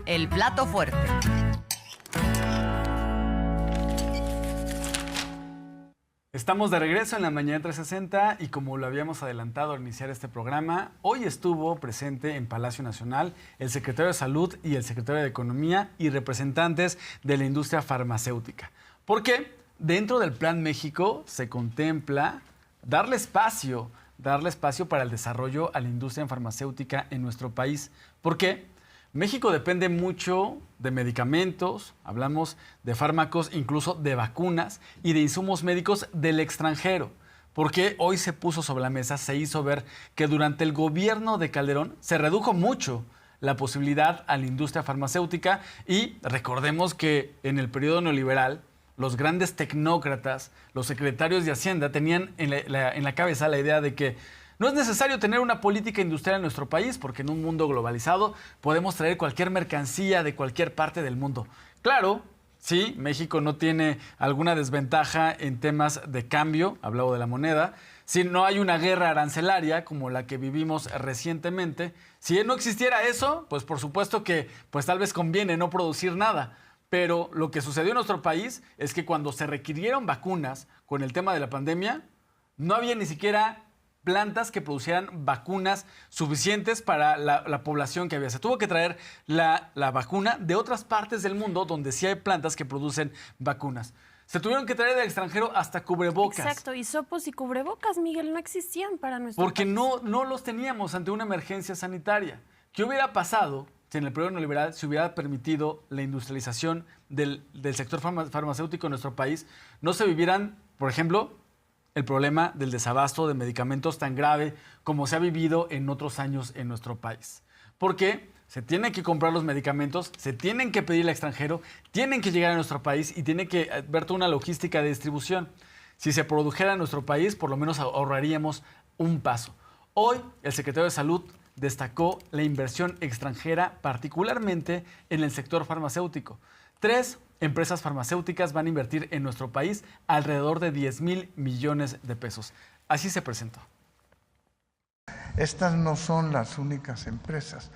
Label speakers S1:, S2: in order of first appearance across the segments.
S1: el plato fuerte.
S2: Estamos de regreso en la Mañana 360 y como lo habíamos adelantado al iniciar este programa, hoy estuvo presente en Palacio Nacional el secretario de Salud y el secretario de Economía y representantes de la industria farmacéutica. Porque dentro del Plan México se contempla darle espacio para el desarrollo a la industria farmacéutica en nuestro país. ¿Por qué? México depende mucho de medicamentos, hablamos de fármacos, incluso de vacunas y de insumos médicos del extranjero. Porque hoy se puso sobre la mesa, se hizo ver que durante el gobierno de Calderón se redujo mucho la posibilidad a la industria farmacéutica y recordemos que en el periodo neoliberal los grandes tecnócratas, los secretarios de Hacienda tenían en la cabeza la idea de que no es necesario tener una política industrial en nuestro país porque en un mundo globalizado podemos traer cualquier mercancía de cualquier parte del mundo. Claro, sí, México no tiene alguna desventaja en temas de cambio, hablado de la moneda. Si no hay una guerra arancelaria como la que vivimos recientemente, si no existiera eso, pues por supuesto que pues tal vez conviene no producir nada. Pero lo que sucedió en nuestro país es que cuando se requirieron vacunas con el tema de la pandemia, no había ni siquiera plantas que producieran vacunas suficientes para la población que había. Se tuvo que traer la vacuna de otras partes del mundo donde sí hay plantas que producen vacunas. Se tuvieron que traer del extranjero hasta cubrebocas.
S3: Exacto, hisopos y cubrebocas, Miguel, no existían para nuestro
S2: porque
S3: país.
S2: no los teníamos ante una emergencia sanitaria. ¿Qué hubiera pasado si en el periodo neoliberal se hubiera permitido la industrialización del sector farmacéutico en nuestro país? No se vivieran, por ejemplo, el problema del desabasto de medicamentos tan grave como se ha vivido en otros años en nuestro país. Porque se tienen que comprar los medicamentos, se tienen que pedir al extranjero, tienen que llegar a nuestro país y tiene que haber toda una logística de distribución. Si se produjera en nuestro país, por lo menos ahorraríamos un paso. Hoy, el secretario de Salud destacó la inversión extranjera, particularmente en el sector farmacéutico. 3 empresas farmacéuticas van a invertir en nuestro país alrededor de 10,000 millones de pesos. Así se presentó.
S4: Estas no son las únicas empresas.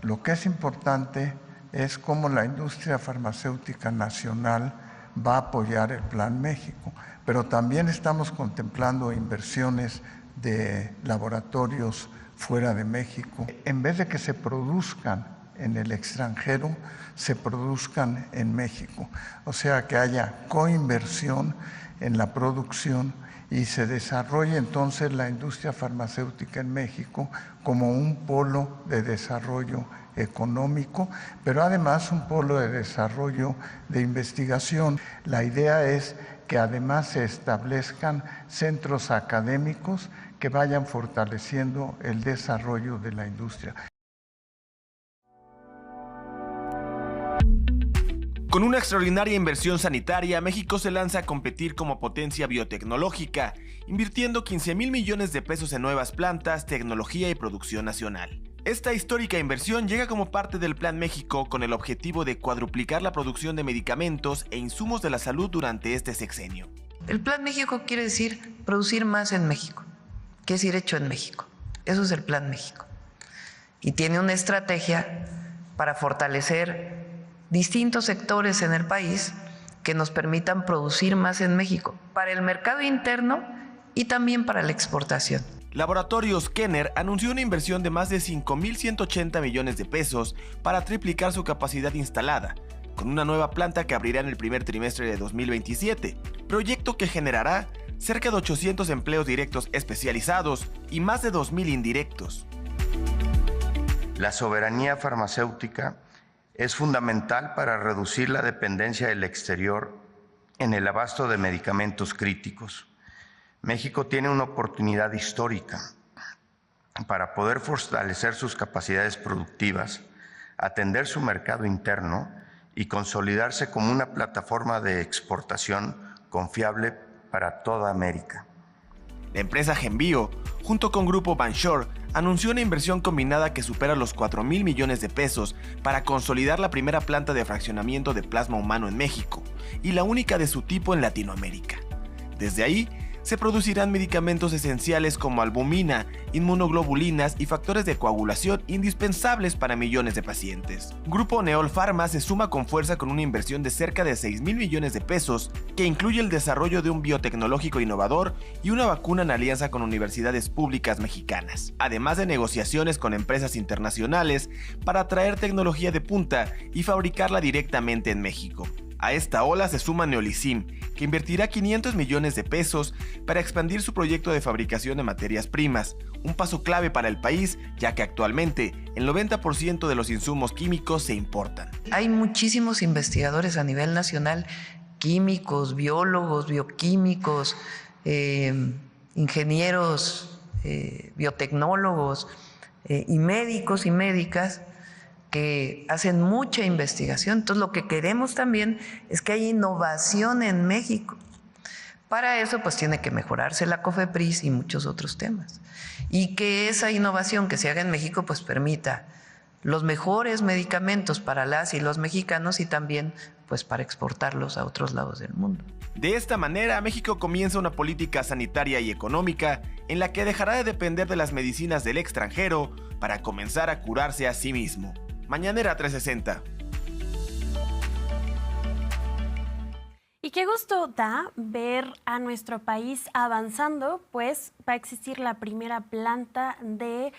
S4: Lo que es importante es cómo la industria farmacéutica nacional va a apoyar el Plan México, pero también estamos contemplando inversiones de laboratorios fuera de México. En vez de que se produzcan en el extranjero, se produzcan en México. O sea, que haya coinversión en la producción y se desarrolle entonces la industria farmacéutica en México como un polo de desarrollo económico, pero además un polo de desarrollo de investigación. La idea es que además se establezcan centros académicos que vayan fortaleciendo el desarrollo de la industria.
S5: Con una extraordinaria inversión sanitaria, México se lanza a competir como potencia biotecnológica, invirtiendo 15,000 millones de pesos en nuevas plantas, tecnología y producción nacional. Esta histórica inversión llega como parte del Plan México con el objetivo de cuadruplicar la producción de medicamentos e insumos de la salud durante este sexenio.
S6: El Plan México quiere decir producir más en México, quiere decir hecho en México. Eso es el Plan México. Y tiene una estrategia para fortalecer distintos sectores en el país que nos permitan producir más en México, para el mercado interno y también para la exportación.
S5: Laboratorios Kenner anunció una inversión de más de 5,180 millones de pesos para triplicar su capacidad instalada, con una nueva planta que abrirá en el primer trimestre de 2027, proyecto que generará cerca de 800 empleos directos especializados y más de 2,000 indirectos.
S7: La soberanía farmacéutica es fundamental para reducir la dependencia del exterior en el abasto de medicamentos críticos. México tiene una oportunidad histórica para poder fortalecer sus capacidades productivas, atender su mercado interno y consolidarse como una plataforma de exportación confiable para toda América.
S5: La empresa Genbio, junto con Grupo Banshore, anunció una inversión combinada que supera los 4,000 millones de pesos para consolidar la primera planta de fraccionamiento de plasma humano en México y la única de su tipo en Latinoamérica. Desde ahí, se producirán medicamentos esenciales como albumina, inmunoglobulinas y factores de coagulación indispensables para millones de pacientes. Grupo Neol Pharma se suma con fuerza con una inversión de cerca de 6,000 millones de pesos, que incluye el desarrollo de un biotecnológico innovador y una vacuna en alianza con universidades públicas mexicanas, además de negociaciones con empresas internacionales para traer tecnología de punta y fabricarla directamente en México. A esta ola se suma Neolisim, que invertirá 500 millones de pesos para expandir su proyecto de fabricación de materias primas, un paso clave para el país, ya que actualmente el 90% de los insumos químicos se importan.
S6: Hay muchísimos investigadores a nivel nacional, químicos, biólogos, bioquímicos, ingenieros, biotecnólogos y médicos y médicas que hacen mucha investigación. Entonces, lo que queremos también es que haya innovación en México. Para eso, pues tiene que mejorarse la COFEPRIS y muchos otros temas. Y que esa innovación que se haga en México, pues permita los mejores medicamentos para las y los mexicanos y también, pues, para exportarlos a otros lados del mundo.
S5: De esta manera, México comienza una política sanitaria y económica en la que dejará de depender de las medicinas del extranjero para comenzar a curarse a sí mismo. Mañanera 360.
S3: Y qué gusto da ver a nuestro país avanzando, pues va a existir la primera planta de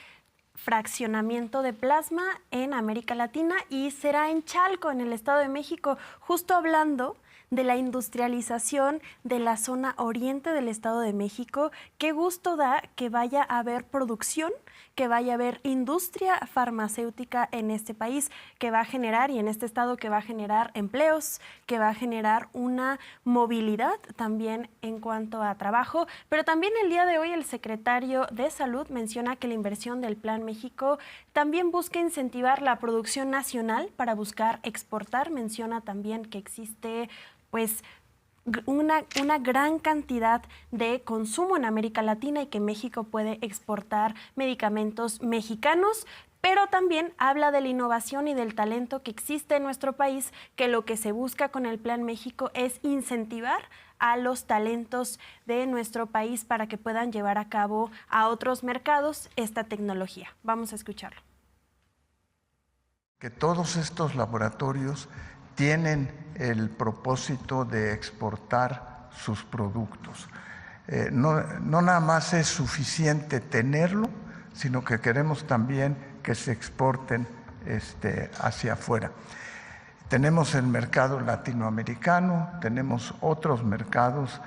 S3: fraccionamiento de plasma en América Latina y será en Chalco, en el Estado de México, justo hablando de la industrialización de la zona oriente del Estado de México. Qué gusto da que vaya a haber producción, que vaya a haber industria farmacéutica en este país, que va a generar, y en este estado, que va a generar empleos, que va a generar una movilidad también en cuanto a trabajo. Pero también el día de hoy el secretario de Salud menciona que la inversión del Plan México también busca incentivar la producción nacional para buscar exportar. Menciona también que existe pues una gran cantidad de consumo en América Latina y que México puede exportar medicamentos mexicanos, pero también habla de la innovación y del talento que existe en nuestro país, que lo que se busca con el Plan México es incentivar a los talentos de nuestro país para que puedan llevar a cabo a otros mercados esta tecnología. Vamos a escucharlo.
S4: Que todos estos laboratorios tienen el propósito de exportar sus productos. No nada más es suficiente tenerlo, sino que queremos también que se exporten hacia afuera. Tenemos el mercado latinoamericano, tenemos otros mercados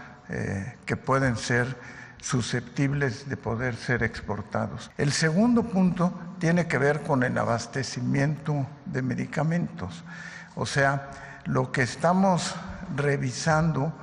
S4: que pueden ser susceptibles de poder ser exportados. El segundo punto tiene que ver con el abastecimiento de medicamentos. O sea, lo que estamos revisando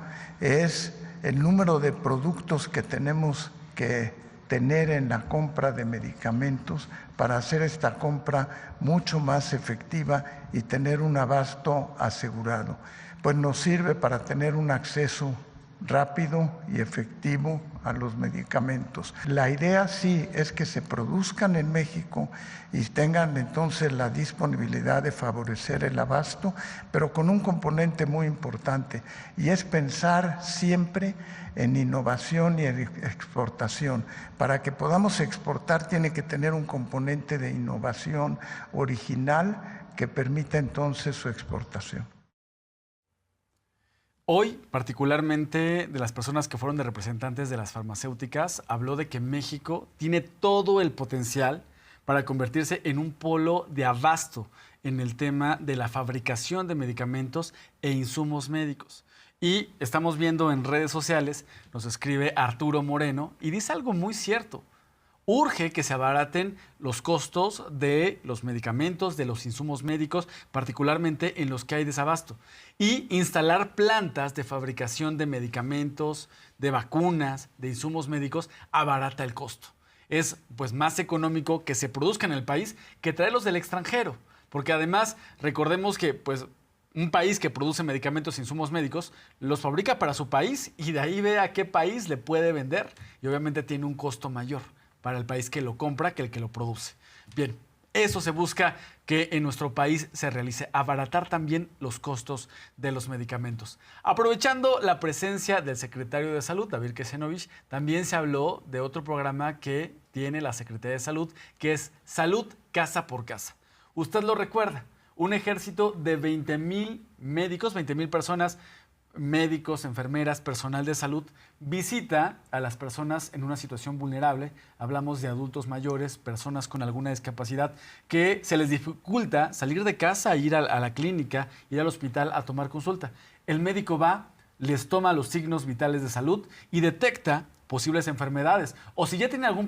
S4: es el número de productos que tenemos que tener en la compra de medicamentos para hacer esta compra mucho más efectiva y tener un abasto asegurado. Pues nos sirve para tener un acceso rápido y efectivo a los medicamentos. La idea sí es que se produzcan en México y tengan entonces la disponibilidad de favorecer el abasto, pero con un componente muy importante, y es pensar siempre en innovación y en exportación. Para que podamos exportar tiene que tener un componente de innovación original que permita entonces su exportación.
S2: Hoy, particularmente de las personas que fueron de representantes de las farmacéuticas, habló de que México tiene todo el potencial para convertirse en un polo de abasto en el tema de la fabricación de medicamentos e insumos médicos. Y estamos viendo en redes sociales, nos escribe Arturo Moreno y dice algo muy cierto. Urge que se abaraten los costos de los medicamentos, de los insumos médicos, particularmente en los que hay desabasto. Y instalar plantas de fabricación de medicamentos, de vacunas, de insumos médicos, abarata el costo. Es pues más económico que se produzca en el país que traerlos del extranjero. Porque además, recordemos que pues un país que produce medicamentos e insumos médicos los fabrica para su país y de ahí ve a qué país le puede vender. Y obviamente tiene un costo mayor para el país que lo compra que el que lo produce. Bien, Eso se busca que en nuestro país se realice, abaratar también los costos de los medicamentos. Aprovechando la presencia del secretario de Salud, David Kesenovich, también se habló de otro programa que tiene la Secretaría de Salud, que es Salud Casa por Casa. Usted lo recuerda, un ejército de 20,000 médicos, 20,000 personas, médicos, enfermeras, personal de salud, visita a las personas en una situación vulnerable. Hablamos de adultos mayores, personas con alguna discapacidad, que se les dificulta salir de casa, ir a la clínica, ir al hospital a tomar consulta. El médico va, les toma los signos vitales de salud y detecta posibles enfermedades. O si ya tienen algún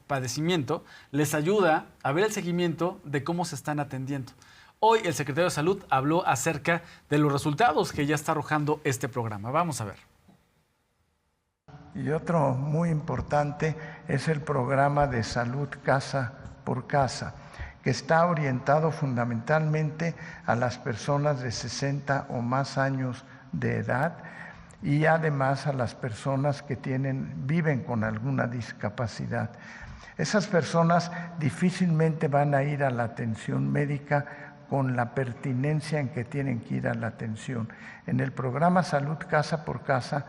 S2: padecimiento, les ayuda a ver el seguimiento de cómo se están atendiendo. Hoy el secretario de Salud habló acerca de los resultados que ya está arrojando este programa. Vamos a ver.
S4: Y otro muy importante es el programa de Salud Casa por Casa, que está orientado fundamentalmente a las personas de 60 o más años de edad y además a las personas que viven con alguna discapacidad. Esas personas difícilmente van a ir a la atención médica con la pertinencia en que tienen que ir a la atención. En el programa Salud Casa por Casa,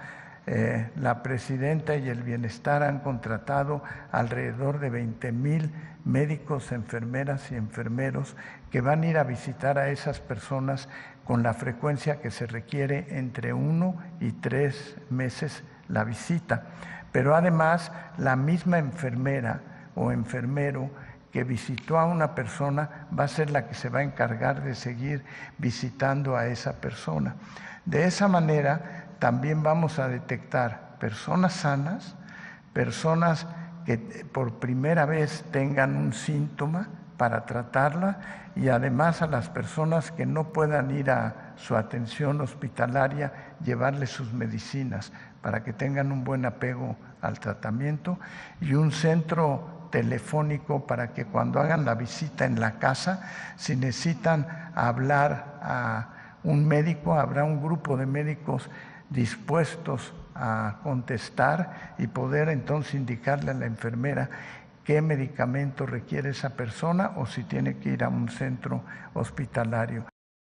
S4: la Presidenta y el Bienestar han contratado alrededor de 20,000 médicos, enfermeras y enfermeros que van a ir a visitar a esas personas con la frecuencia que se requiere, entre 1 y 3 meses la visita. Pero además, la misma enfermera o enfermero que visitó a una persona va a ser la que se va a encargar de seguir visitando a esa persona. De esa manera también vamos a detectar personas sanas, personas que por primera vez tengan un síntoma para tratarla y además a las personas que no puedan ir a su atención hospitalaria, llevarles sus medicinas para que tengan un buen apego al tratamiento y un centro telefónico para que cuando hagan la visita en la casa, si necesitan hablar a un médico, habrá un grupo de médicos dispuestos a contestar y poder entonces indicarle a la enfermera qué medicamento requiere esa persona o si tiene que ir a un centro hospitalario.